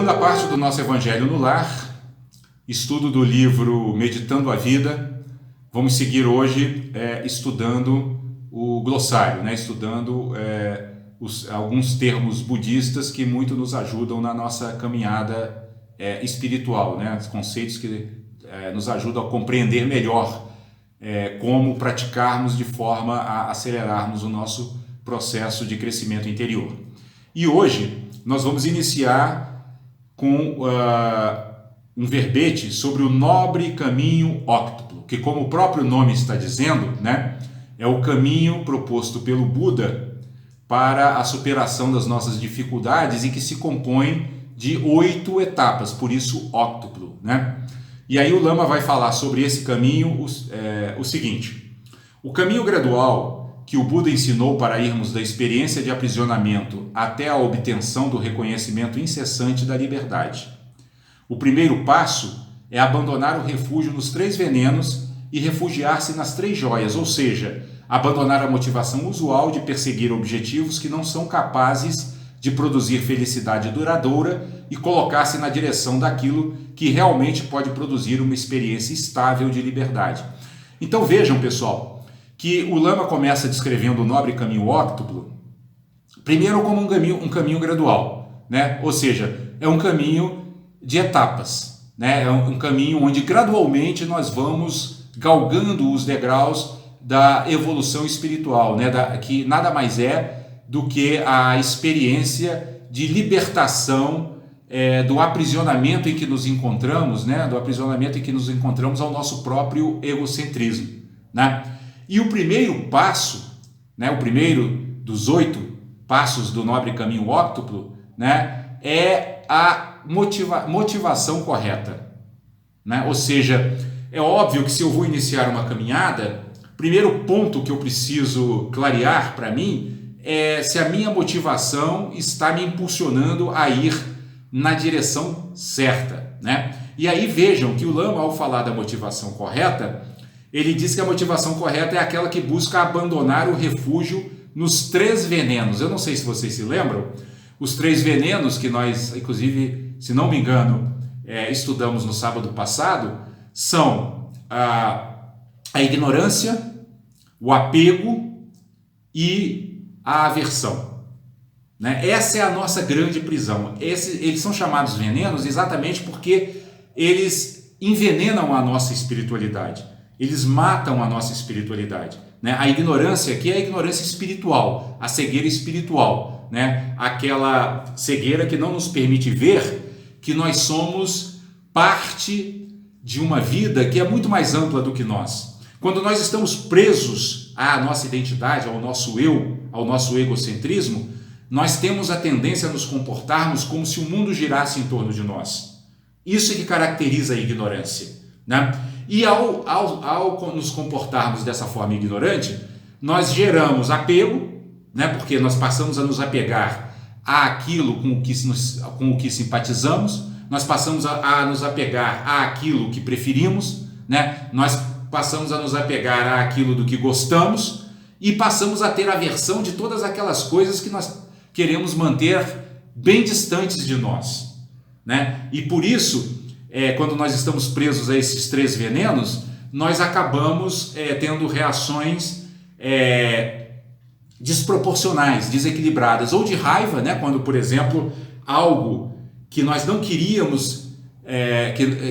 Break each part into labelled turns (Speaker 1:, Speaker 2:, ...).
Speaker 1: Segunda parte do nosso Evangelho no Lar, estudo do livro Meditando a Vida. Vamos seguir hoje estudando o glossário, estudando alguns termos budistas que muito nos ajudam na nossa caminhada espiritual, os conceitos que nos ajudam a compreender melhor como praticarmos de forma a acelerarmos o nosso processo de crescimento interior. E hoje nós vamos iniciar com um verbete sobre o nobre caminho óctuplo, que, como o próprio nome está dizendo, é o caminho proposto pelo Buda para a superação das nossas dificuldades e que se compõe de 8 etapas, por isso óctuplo. E aí o Lama vai falar sobre esse caminho o seguinte: o caminho gradual que o Buda ensinou para irmos da experiência de aprisionamento até a obtenção do reconhecimento incessante da liberdade. O primeiro passo é abandonar o refúgio nos 3 venenos e refugiar-se nas 3 joias, ou seja, abandonar a motivação usual de perseguir objetivos que não são capazes de produzir felicidade duradoura e colocar-se na direção daquilo que realmente pode produzir uma experiência estável de liberdade. Então vejam, pessoal, que o Lama começa descrevendo o nobre caminho óctuplo, primeiro como um caminho gradual, ou seja, é um caminho de etapas, é um caminho onde gradualmente nós vamos galgando os degraus da evolução espiritual, que nada mais é do que a experiência de libertação do aprisionamento em que nos encontramos, do aprisionamento em que nos encontramos ao nosso próprio egocentrismo, E o primeiro passo, o primeiro dos 8 passos do nobre caminho óctuplo, é a motivação correta. Ou seja, é óbvio que se eu vou iniciar uma caminhada, o primeiro ponto que eu preciso clarear para mim é se a minha motivação está me impulsionando a ir na direção certa. E aí vejam que o Lama, ao falar da motivação correta, ele diz que a motivação correta é aquela que busca abandonar o refúgio nos 3 venenos. Eu não sei se vocês se lembram, os 3 venenos que nós, inclusive, se não me engano, estudamos no sábado passado, são a ignorância, o apego e a aversão. Essa é a nossa grande prisão. Eles são chamados venenos exatamente porque eles envenenam a nossa espiritualidade. Eles matam a nossa espiritualidade. A ignorância aqui é a ignorância espiritual, a cegueira espiritual, aquela cegueira que não nos permite ver que nós somos parte de uma vida que é muito mais ampla do que nós. Quando nós estamos presos à nossa identidade, ao nosso eu, ao nosso egocentrismo, nós temos a tendência a nos comportarmos como se o mundo girasse em torno de nós. Isso é que caracteriza a ignorância. E ao nos comportarmos dessa forma ignorante, nós geramos apego, porque nós passamos a nos apegar àquilo com o que simpatizamos, nós passamos a nos apegar àquilo que preferimos, nós passamos a nos apegar àquilo do que gostamos e passamos a ter aversão de todas aquelas coisas que nós queremos manter bem distantes de nós. E por isso, quando nós estamos presos a esses 3 venenos, nós acabamos tendo reações desproporcionais, desequilibradas, ou de raiva, quando, por exemplo, algo que nós não queríamos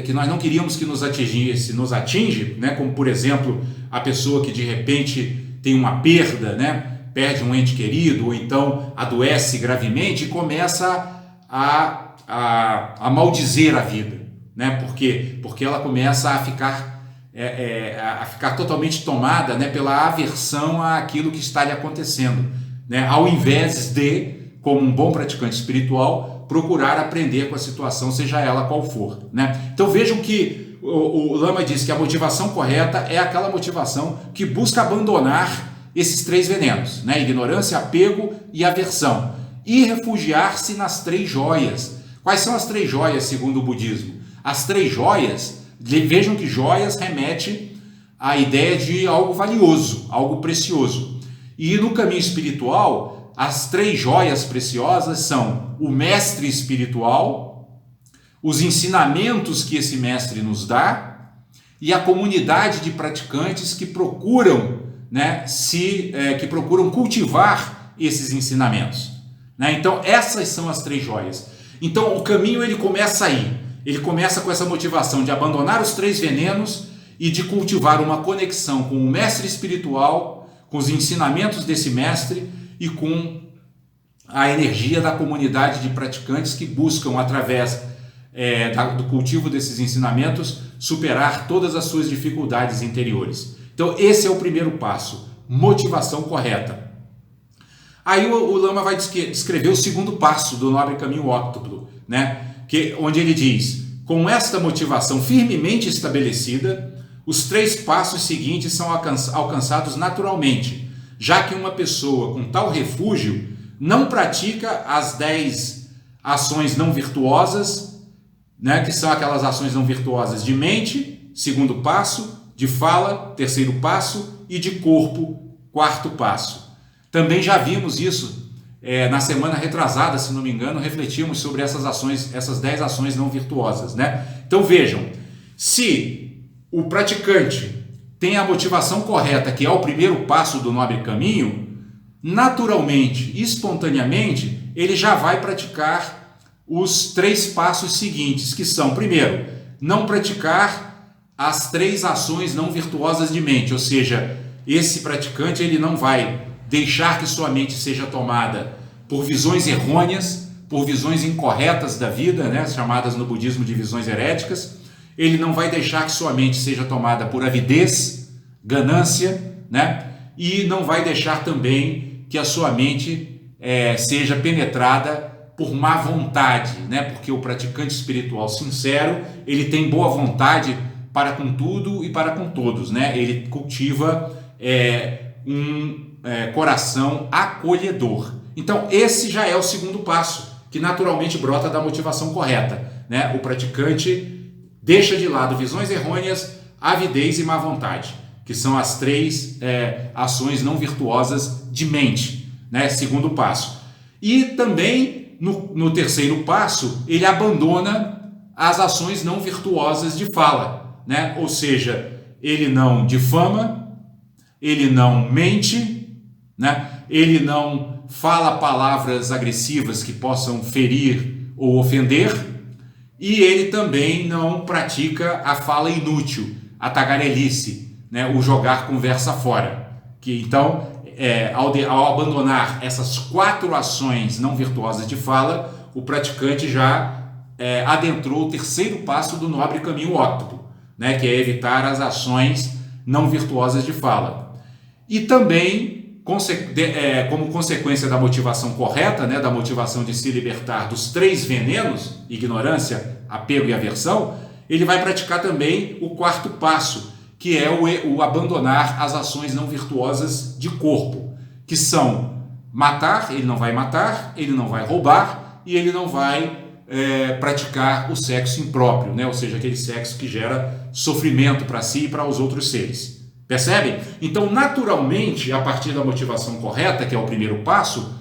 Speaker 1: que nós não queríamos que nos atingisse, nos atinge, como, por exemplo, a pessoa que de repente tem uma perda, perde um ente querido, ou então adoece gravemente e começa a maldizer a vida. Por quê? Porque ela começa a ficar totalmente tomada pela aversão àquilo que está lhe acontecendo, ao invés de, como um bom praticante espiritual, procurar aprender com a situação, seja ela qual for. Então vejam que o Lama diz que a motivação correta é aquela motivação que busca abandonar esses 3 venenos, ignorância, apego e aversão, e refugiar-se nas 3 joias. Quais são as 3 joias segundo o budismo? As 3 joias, vejam que joias remete à ideia de algo valioso, algo precioso. E no caminho espiritual, as 3 joias preciosas são o mestre espiritual, os ensinamentos que esse mestre nos dá e a comunidade de praticantes que procuram, né, que procuram cultivar esses ensinamentos, né? Então essas são as 3 joias. Então o caminho ele começa aí, ele começa com essa motivação de abandonar os 3 venenos e de cultivar uma conexão com o mestre espiritual, com os ensinamentos desse mestre e com a energia da comunidade de praticantes que buscam, através do cultivo desses ensinamentos, superar todas as suas dificuldades interiores. Então esse é o primeiro passo, motivação correta. Aí o Lama vai descrever o segundo passo do nobre caminho óctuplo, né? Onde ele diz: com esta motivação firmemente estabelecida, os 3 passos seguintes são alcançados naturalmente, já que uma pessoa com tal refúgio não pratica as 10 ações não virtuosas, né, que são aquelas ações não virtuosas de mente, segundo passo, de fala, terceiro passo, e de corpo, quarto passo. Também já vimos isso na semana retrasada, se não me engano, refletimos sobre essas ações, essas 10 ações não virtuosas, né? Então vejam, se o praticante tem a motivação correta, que é o primeiro passo do nobre caminho, naturalmente, espontaneamente, ele já vai praticar os 3 passos seguintes, que são, primeiro, não praticar as 3 ações não virtuosas de mente, ou seja, esse praticante ele não vai deixar que sua mente seja tomada por visões errôneas, por visões incorretas da vida, né, chamadas no budismo de visões heréticas. Ele não vai deixar que sua mente seja tomada por avidez, ganância, né, e não vai deixar também que a sua mente seja penetrada por má vontade, né, porque o praticante espiritual sincero, ele tem boa vontade para com tudo e para com todos, né? Ele cultiva coração acolhedor. Então esse já é o segundo passo, que naturalmente brota da motivação correta, né? O praticante deixa de lado visões errôneas, avidez e má vontade, que são as 3 ações não virtuosas de mente, né? Segundo passo. E também no terceiro passo ele abandona as ações não virtuosas de fala, né? Ou seja, ele não difama, ele não mente, né? Ele não fala palavras agressivas que possam ferir ou ofender, e ele também não pratica a fala inútil, a tagarelice, né? O jogar conversa fora. Que então, ao abandonar essas 4 ações não virtuosas de fala, o praticante já adentrou o terceiro passo do nobre caminho óctuplo, né? Que é evitar as ações não virtuosas de fala. E também, como consequência da motivação correta, né, da motivação de se libertar dos 3 venenos, ignorância, apego e aversão, ele vai praticar também o quarto passo, que é o abandonar as ações não virtuosas de corpo, que são matar, ele não vai roubar e ele não vai praticar o sexo impróprio, né, ou seja, aquele sexo que gera sofrimento para si e para os outros seres. Percebe? Então, naturalmente, a partir da motivação correta, que é o primeiro passo,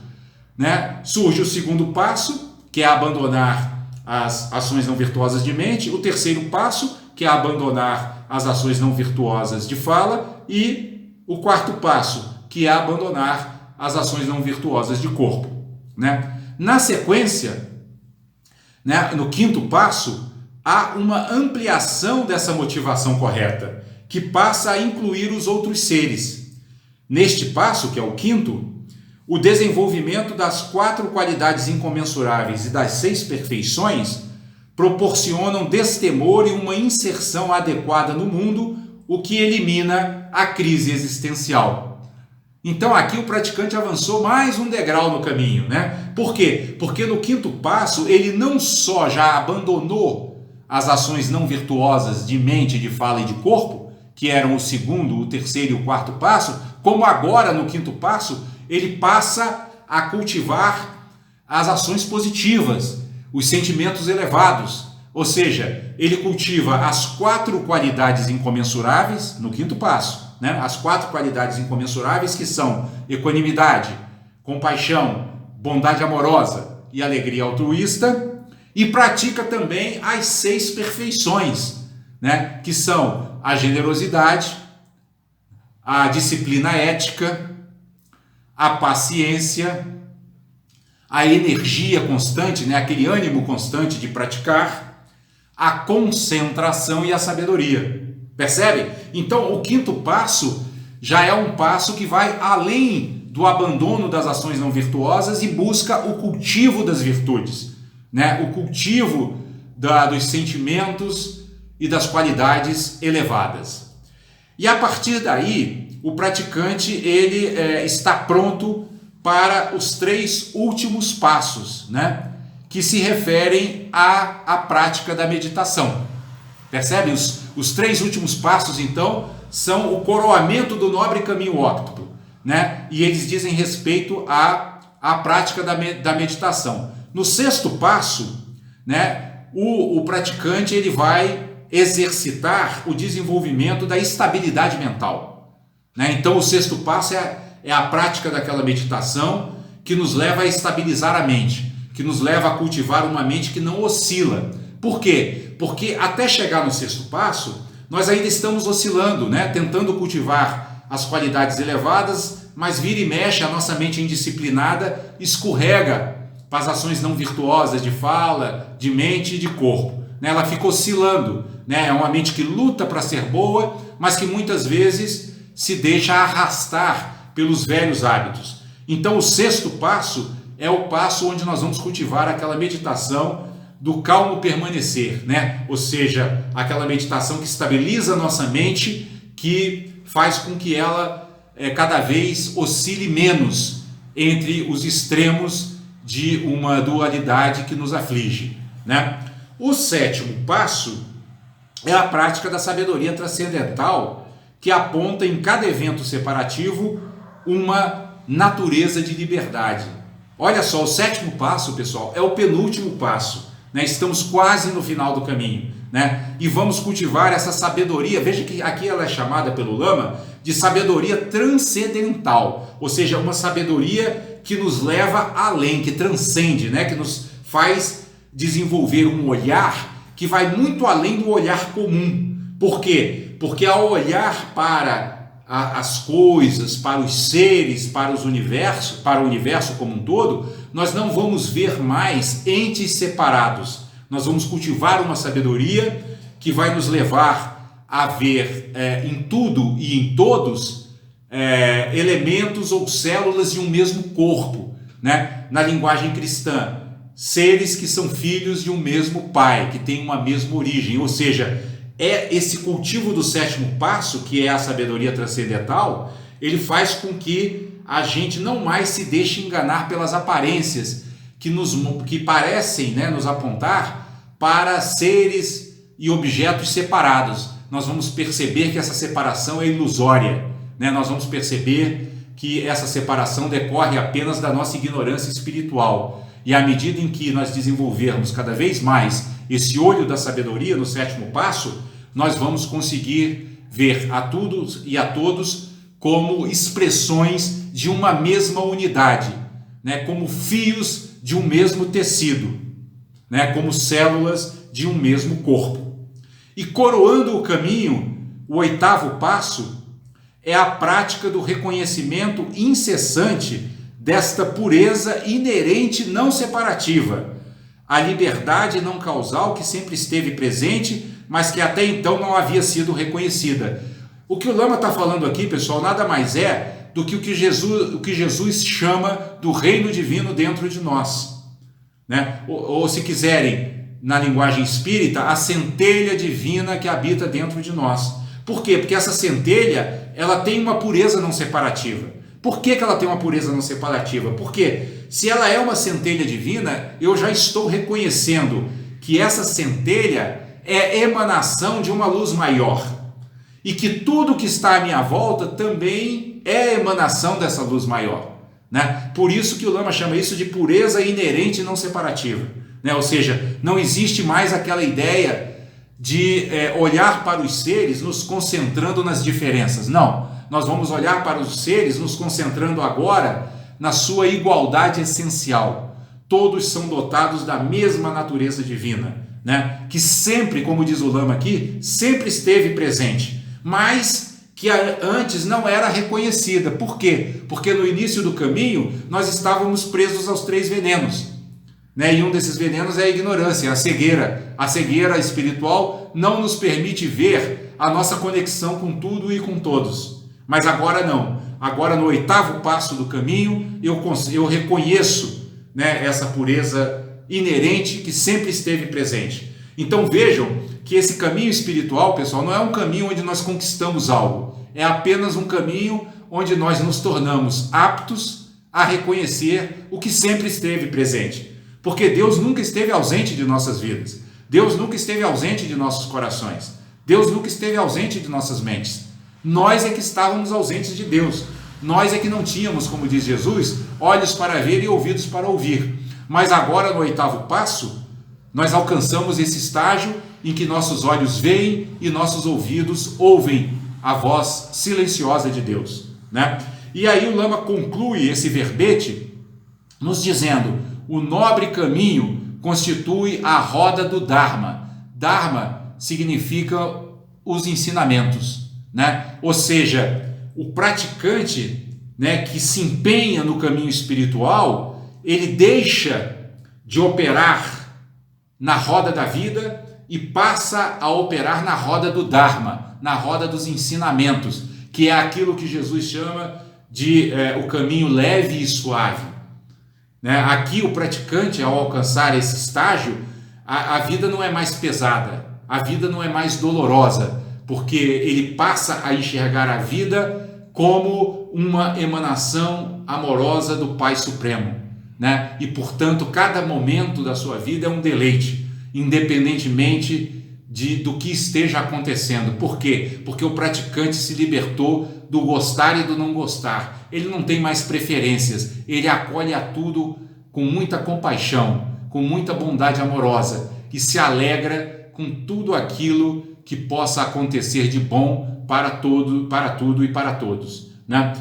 Speaker 1: né, surge o segundo passo, que é abandonar as ações não virtuosas de mente, o terceiro passo, que é abandonar as ações não virtuosas de fala, e o quarto passo, que é abandonar as ações não virtuosas de corpo, né? Na sequência, né, no quinto passo, há uma ampliação dessa motivação correta, que passa a incluir os outros seres. Neste passo, que é o quinto, o desenvolvimento das 4 qualidades incomensuráveis e das 6 perfeições proporcionam destemor e uma inserção adequada no mundo, o que elimina a crise existencial. Então aqui o praticante avançou mais um degrau no caminho, né? Por quê? Porque no quinto passo ele não só já abandonou as ações não virtuosas de mente, de fala e de corpo, que eram o segundo, o terceiro e o quarto passo, como agora no quinto passo, ele passa a cultivar as ações positivas, os sentimentos elevados, ou seja, ele cultiva as 4 qualidades incomensuráveis no quinto passo, né? As 4 qualidades incomensuráveis que são equanimidade, compaixão, bondade amorosa e alegria altruísta, e pratica também as 6 perfeições, né? Que são a generosidade, a disciplina ética, a paciência, a energia constante, né? Aquele ânimo constante de praticar, a concentração e a sabedoria. Percebe? Então, o 5º passo já é um passo que vai além do abandono das ações não virtuosas e busca o cultivo das virtudes, né? O cultivo dos sentimentos e das qualidades elevadas. E a partir daí, o praticante ele está pronto para os 3 últimos passos, né? Que se referem à prática da meditação. Percebe? Os 3 últimos passos, então, são o coroamento do nobre caminho óptico, né? E eles dizem respeito à prática da meditação. No 6º passo, né, o praticante ele vai exercitar o desenvolvimento da estabilidade mental, né? Então, o 6º passo é a prática daquela meditação que nos leva a estabilizar a mente, que nos leva a cultivar uma mente que não oscila. Por quê? Porque até chegar no 6º passo, nós ainda estamos oscilando, né? Tentando cultivar as qualidades elevadas, mas vira e mexe, a nossa mente indisciplinada escorrega para as ações não virtuosas de fala, de mente e de corpo, né? Ela fica oscilando, né? É uma mente que luta para ser boa, mas que muitas vezes se deixa arrastar pelos velhos hábitos. Então, o 6º passo é o passo onde nós vamos cultivar aquela meditação do calmo permanecer, né? Ou seja, aquela meditação que estabiliza a nossa mente, que faz com que ela cada vez oscile menos entre os extremos de uma dualidade que nos aflige, né? O 7º passo é a prática da sabedoria transcendental, que aponta em cada evento separativo uma natureza de liberdade. Olha só, o 7º passo, pessoal, é o penúltimo passo, né? Estamos quase no final do caminho, né? E vamos cultivar essa sabedoria. Veja que aqui ela é chamada pelo Lama de sabedoria transcendental, ou seja, uma sabedoria que nos leva além, que transcende, né? Que nos faz desenvolver um olhar que vai muito além do olhar comum. Por quê? Porque ao olhar para as coisas, para os seres, para o universo como um todo, nós não vamos ver mais entes separados. Nós vamos cultivar uma sabedoria que vai nos levar a ver em tudo e em todos elementos ou células de um mesmo corpo, né? Na linguagem cristã, seres que são filhos de um mesmo pai, que têm uma mesma origem, ou seja, esse cultivo do 7º passo, que é a sabedoria transcendental, ele faz com que a gente não mais se deixe enganar pelas aparências que parecem, né, nos apontar para seres e objetos separados. Nós vamos perceber que essa separação é ilusória, né? Nós vamos perceber que essa separação decorre apenas da nossa ignorância espiritual. E à medida em que nós desenvolvermos cada vez mais esse olho da sabedoria no 7º passo, nós vamos conseguir ver a tudo e a todos como expressões de uma mesma unidade, né? Como fios de um mesmo tecido, né? Como células de um mesmo corpo. E coroando o caminho, o 8º passo é a prática do reconhecimento incessante desta pureza inerente não separativa, a liberdade não causal que sempre esteve presente, mas que até então não havia sido reconhecida. O que o Lama está falando aqui, pessoal, nada mais é do que o que Jesus chama do reino divino dentro de nós, né? Ou se quiserem, na linguagem espírita, a centelha divina que habita dentro de nós. Por quê? Porque essa centelha, ela tem uma pureza não separativa. Por que ela tem uma pureza não separativa? Porque se ela é uma centelha divina, eu já estou reconhecendo que essa centelha é emanação de uma luz maior. E que tudo que está à minha volta também é emanação dessa luz maior, né? Por isso que o Lama chama isso de pureza inerente não separativa, né? Ou seja, não existe mais aquela ideia de olhar para os seres nos concentrando nas diferenças. Não, nós vamos olhar para os seres nos concentrando agora na sua igualdade essencial. todos são dotados da mesma natureza divina, né? Que sempre, como diz o Lama aqui, sempre esteve presente, mas que antes não era reconhecida. Por quê? Porque no início do caminho nós estávamos presos aos 3 venenos, né? E um desses venenos é a ignorância, a cegueira. A cegueira espiritual não nos permite ver a nossa conexão com tudo e com todos. Mas agora não. Agora, no 8º passo do caminho, eu reconheço, né, essa pureza inerente que sempre esteve presente. Então vejam que esse caminho espiritual, pessoal, não é um caminho onde nós conquistamos algo. É apenas um caminho onde nós nos tornamos aptos a reconhecer o que sempre esteve presente. Porque Deus nunca esteve ausente de nossas vidas. Deus nunca esteve ausente de nossos corações. Deus nunca esteve ausente de nossas mentes. Nós é que estávamos ausentes de Deus. Nós é que não tínhamos, como diz Jesus, olhos para ver e ouvidos para ouvir. Mas agora, no 8º passo, nós alcançamos esse estágio em que nossos olhos veem e nossos ouvidos ouvem a voz silenciosa de Deus, né? E aí o Lama conclui esse verbete nos dizendo: o nobre caminho constitui a roda do Dharma. Dharma significa os ensinamentos, né? Ou seja, o praticante, né, que se empenha no caminho espiritual, ele deixa de operar na roda da vida e passa a operar na roda do Dharma, na roda dos ensinamentos, que é aquilo que Jesus chama de o caminho leve e suave, né? Aqui o praticante, ao alcançar esse estágio, a vida não é mais pesada, a vida não é mais dolorosa, porque ele passa a enxergar a vida como uma emanação amorosa do Pai Supremo, né? E portanto cada momento da sua vida é um deleite, independentemente do que esteja acontecendo. Por quê? Porque o praticante se libertou do gostar e do não gostar. Ele não tem mais preferências, ele acolhe a tudo com muita compaixão, com muita bondade amorosa e se alegra com tudo aquilo que possa acontecer de bom para tudo e para todos, né?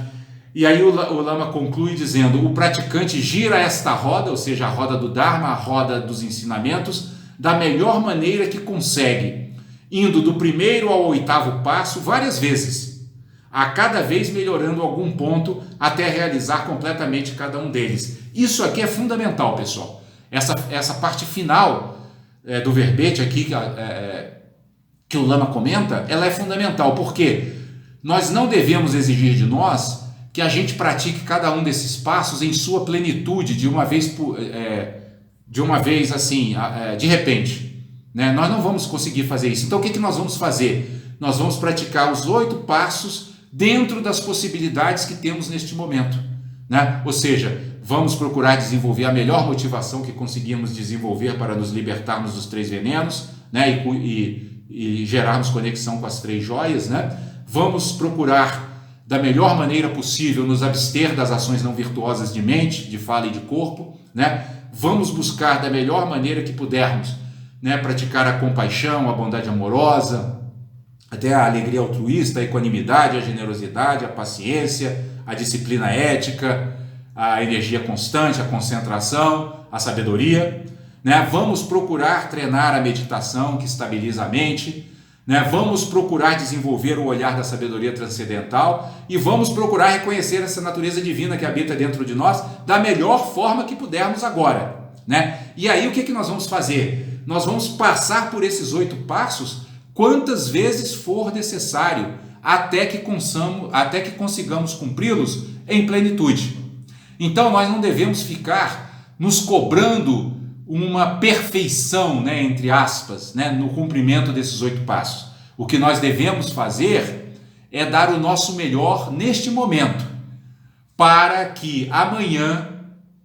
Speaker 1: E aí o Lama conclui dizendo: o praticante gira esta roda, ou seja, a roda do Dharma, a roda dos ensinamentos, da melhor maneira que consegue, indo do 1º ao 8º passo várias vezes, a cada vez melhorando algum ponto até realizar completamente cada um deles. Isso aqui é fundamental, pessoal. Essa parte final do verbete aqui que o Lama comenta, ela é fundamental, porque nós não devemos exigir de nós que a gente pratique cada um desses passos em sua plenitude de uma vez assim, de repente, né? Nós não vamos conseguir fazer isso. Então o que nós vamos fazer? Nós vamos praticar os 8 passos dentro das possibilidades que temos neste momento, né? Ou seja, vamos procurar desenvolver a melhor motivação que conseguimos desenvolver para nos libertarmos dos 3 venenos, né? E gerarmos conexão com as 3 joias, né? Vamos procurar da melhor maneira possível nos abster das ações não virtuosas de mente, de fala e de corpo, né? Vamos buscar da melhor maneira que pudermos, né, praticar a compaixão, a bondade amorosa, até a alegria altruísta, a equanimidade, a generosidade, a paciência, a disciplina ética, a energia constante, a concentração, a sabedoria, né? Vamos procurar treinar a meditação que estabiliza a mente, né? Vamos procurar desenvolver o olhar da sabedoria transcendental e vamos procurar reconhecer essa natureza divina que habita dentro de nós da melhor forma que pudermos agora, né? E aí o que nós vamos fazer? Nós vamos passar por esses 8 passos quantas vezes for necessário até que consigamos cumpri-los em plenitude. Então nós não devemos ficar nos cobrando uma perfeição, né, entre aspas, né, no cumprimento desses 8 passos. O que nós devemos fazer é dar o nosso melhor neste momento, para que amanhã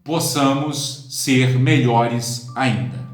Speaker 1: possamos ser melhores ainda.